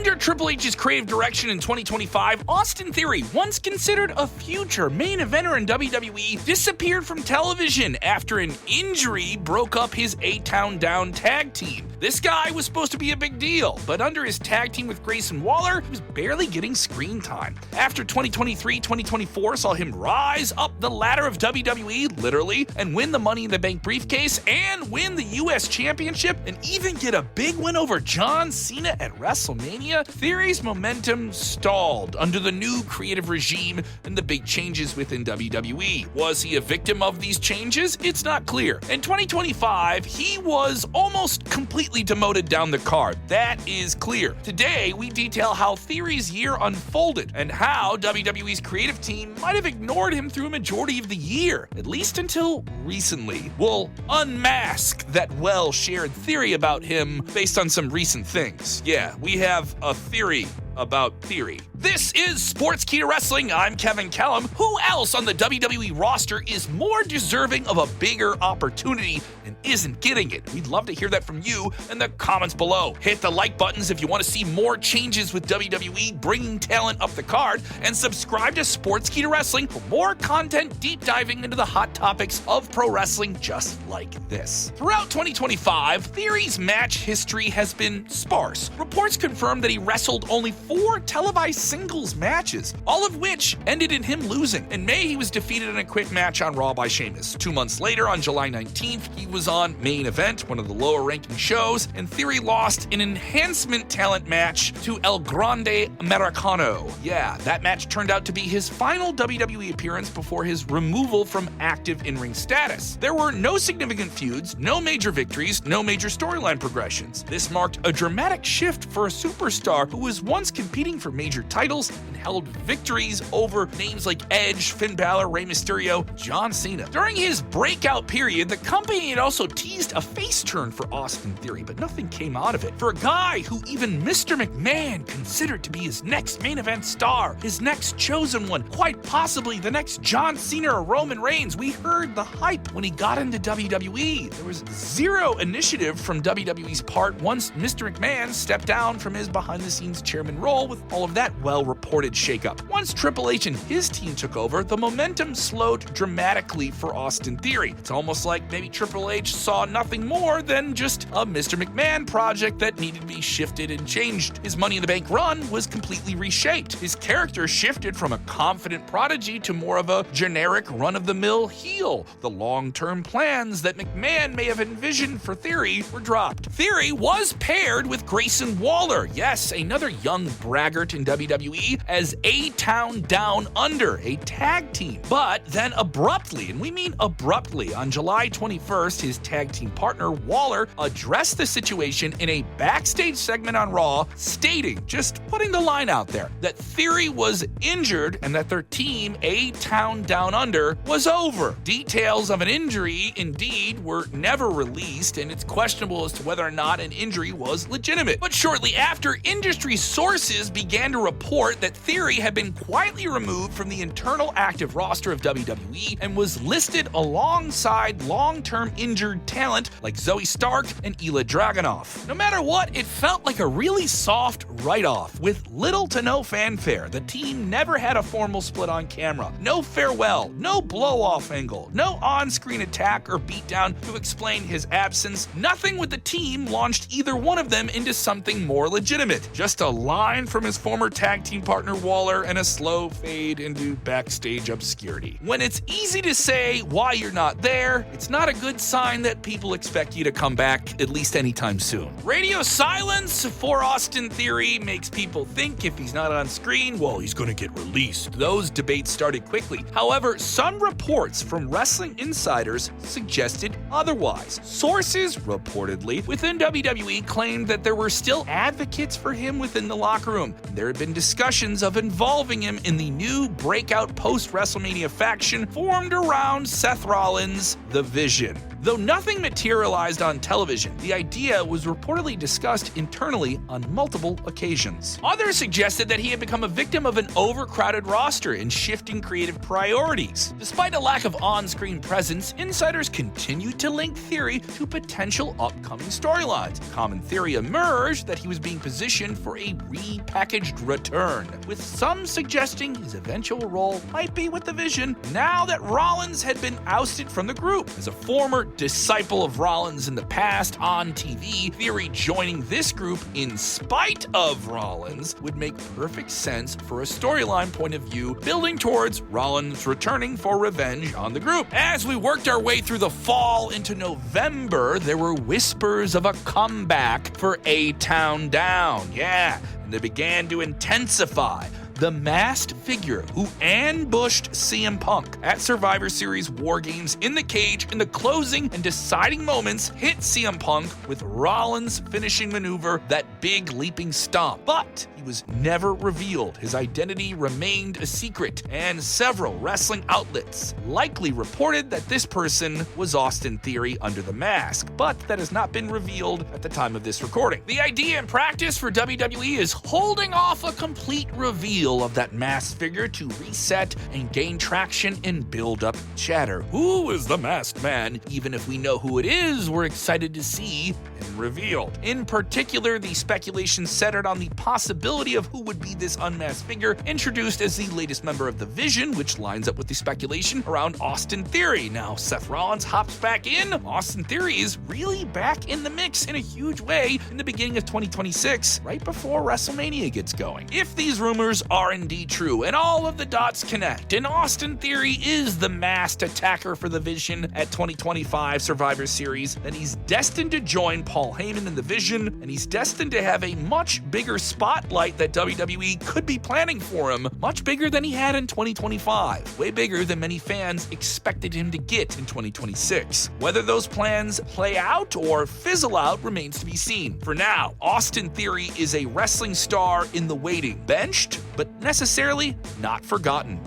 Under Triple H's creative direction in 2025, Austin Theory, once considered a future main eventer in WWE, disappeared from television after an injury broke up his A-Town Down tag team. This guy was supposed to be a big deal, but under his tag team with Grayson Waller, he was barely getting screen time. After 2023-2024 saw him rise up the ladder of WWE, literally, and win the Money in the Bank briefcase, and win the US Championship, and even get a big win over John Cena at WrestleMania, Theory's momentum stalled under the new creative regime and the big changes within WWE. Was he a victim of these changes? It's not clear. In 2025, he was almost completely demoted down the card. That is clear. Today, we detail how Theory's year unfolded and how WWE's creative team might have ignored him through a majority of the year, at least until recently. We'll unmask that well-shared theory about him based on some recent things. Yeah, we have a theory about Theory. This is Sportskeeda Wrestling. I'm Kevin Kellum. Who else on the WWE roster is more deserving of a bigger opportunity and isn't getting it? We'd love to hear that from you in the comments below. Hit the like buttons if you want to see more changes with WWE bringing talent up the card, and subscribe to Sportskeeda Wrestling for more content deep diving into the hot topics of pro wrestling just like this. Throughout 2025, Theory's match history has been sparse. Reports confirm that he wrestled only 4 televised singles matches, all of which ended in him losing. In May, he was defeated in a quick match on Raw by Sheamus. 2 months later, on July 19th, he was on Main Event, one of the lower-ranking shows, and Theory lost an enhancement talent match to El Grande Americano. Yeah, that match turned out to be his final WWE appearance before his removal from active in-ring status. There were no significant feuds, no major victories, no major storyline progressions. This marked a dramatic shift for a superstar who was once competing for major titles and held victories over names like Edge, Finn Balor, Rey Mysterio, John Cena. During his breakout period, the company had also teased a face turn for Austin Theory, but nothing came out of it. For a guy who even Mr. McMahon considered to be his next main event star, his next chosen one, quite possibly the next John Cena or Roman Reigns, we heard the hype when he got into WWE. There was zero initiative from WWE's part once Mr. McMahon stepped down from his behind-the-scenes chairman role with all of that well-reported shakeup. Once Triple H and his team took over, the momentum slowed dramatically for Austin Theory. It's almost like maybe Triple H saw nothing more than just a Mr. McMahon project that needed to be shifted and changed. His Money in the Bank run was completely reshaped. His character shifted from a confident prodigy to more of a generic run-of-the-mill heel. The long-term plans that McMahon may have envisioned for Theory were dropped. Theory was paired with Grayson Waller, yes, another young braggart in WWE, as A-Town Down Under, a tag team. But then abruptly, and we mean abruptly, on July 21st, his tag team partner Waller addressed the situation in a backstage segment on Raw, stating, just putting the line out there, that Theory was injured and that their team, A-Town Down Under, was over. Details of an injury, indeed, were never released, and it's questionable as to whether or not an injury was legitimate. But shortly after, industry sources began to report that Theory had been quietly removed from the internal active roster of WWE and was listed alongside long-term injured talent like Zoe Stark and Ilya Dragunov. No matter what, it felt like a really soft write-off with little to no fanfare. The team never had a formal split on camera, no farewell, no blow-off angle, no on-screen attack or beatdown to explain his absence. Nothing with the team launched either one of them into something more legitimate. Just a line from his former tag team partner Waller and a slow fade into backstage obscurity. When it's easy to say why you're not there, it's not a good sign that people expect you to come back at least anytime soon. Radio silence for Austin Theory makes people think if he's not on screen, well, he's gonna get released. Those debates started quickly. However, some reports from wrestling insiders suggested otherwise. Sources, reportedly, within WWE claimed that there were still advocates for him within the locker room. There had been discussions of involving him in the new breakout post-WrestleMania faction formed around Seth Rollins' The Vision. Though nothing materialized on television, the idea was reportedly discussed internally on multiple occasions. Others suggested that he had become a victim of an overcrowded roster and shifting creative priorities. Despite a lack of on-screen presence, insiders continued to link Theory to potential upcoming storylines. A common theory emerged that he was being positioned for a repackaged return, with some suggesting his eventual role might be with the Vision now that Rollins had been ousted from the group. As a former disciple of Rollins in the past on TV, Theory joining this group in spite of Rollins would make perfect sense for a storyline point of view, building towards Rollins returning for revenge on the group. As we worked our way through the fall into November, there were whispers of a comeback for A-Town Down. Yeah, and they began to intensify. The masked figure who ambushed CM Punk at Survivor Series War Games in the cage in the closing and deciding moments hit CM Punk with Rollins' finishing maneuver, that big leaping stomp. But he was never revealed. His identity remained a secret, and several wrestling outlets likely reported that this person was Austin Theory under the mask, but that has not been revealed at the time of this recording. The idea in practice for WWE is holding off a complete reveal of that masked figure to reset and gain traction and build up chatter. Who is the masked man? Even if we know who it is, we're excited to see him revealed. In particular, the speculation centered on the possibility of who would be this unmasked figure introduced as the latest member of the Vision, which lines up with the speculation around Austin Theory. Now Seth Rollins hops back in. Austin Theory is really back in the mix in a huge way in the beginning of 2026, right before WrestleMania gets going. If these rumors are indeed true and all of the dots connect, and Austin Theory is the masked attacker for the Vision at 2025 Survivor Series, then he's destined to join Paul Heyman in the Vision, and he's destined to have a much bigger spotlight that WWE could be planning for him, much bigger than he had in 2025, way bigger than many fans expected him to get in 2026. Whether those plans play out or fizzle out remains to be seen. For now, Austin Theory is a wrestling star in the waiting, benched, but necessarily not forgotten.